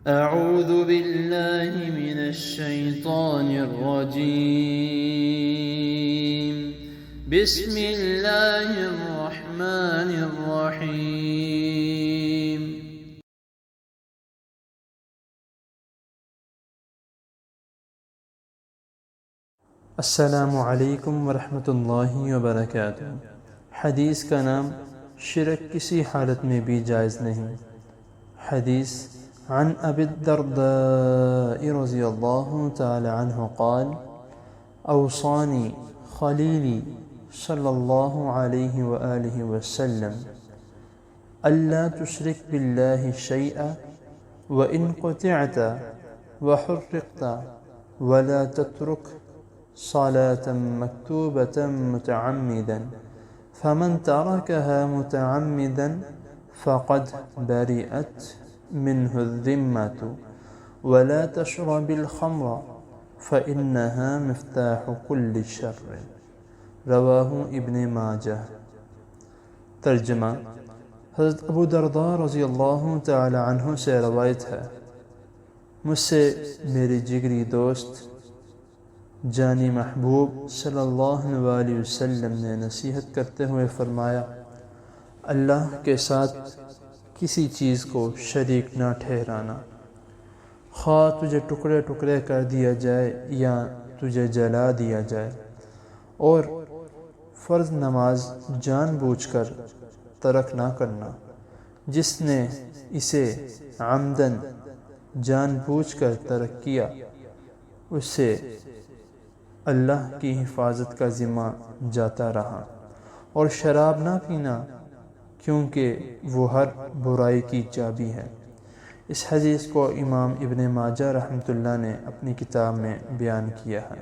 أعوذ بالله من الشيطان الرجيم بسم الله الرحمن الرحيم السلام علیکم ورحمۃ اللہ وبرکاتہ۔ حدیث کا نام شرک کسی حالت میں بھی جائز نہیں۔ حدیث عن ابی الدرداء رضی اللہ تعالی عنہ قال اوصانی خلیلی صلی اللہ علیہ وآلہ وسلم الا تشرک باللہ شیئا وإن قطعت وحرقت ولا تترك صلاة مكتوبة متعمدا فمن تركها متعمدا فقد برئت منه الذمة ولا تشرب الخمر فإنها مفتاح كل شر رواہ ابن ماجہ۔ ترجمہ: حضرت ابو درداء رضی اللہ تعالی عنہ سے روایت ہے، مجھ سے میری جگری دوست جانی محبوب صلی اللہ علیہ وسلم نے نصیحت کرتے ہوئے فرمایا، اللہ کے ساتھ کسی چیز کو شریک نہ ٹھہرانا، خواہ تجھے ٹکڑے ٹکڑے کر دیا جائے یا تجھے جلا دیا جائے، اور فرض نماز جان بوجھ کر ترک نہ کرنا، جس نے اسے عمدن جان بوجھ کر ترک کیا اسے اللہ کی حفاظت کا ذمہ جاتا رہا، اور شراب نہ پینا کیونکہ وہ ہر برائی کی چابی ہے۔ اس حدیث کو امام ابن ماجہ رحمۃ اللہ نے اپنی کتاب میں بیان کیا ہے۔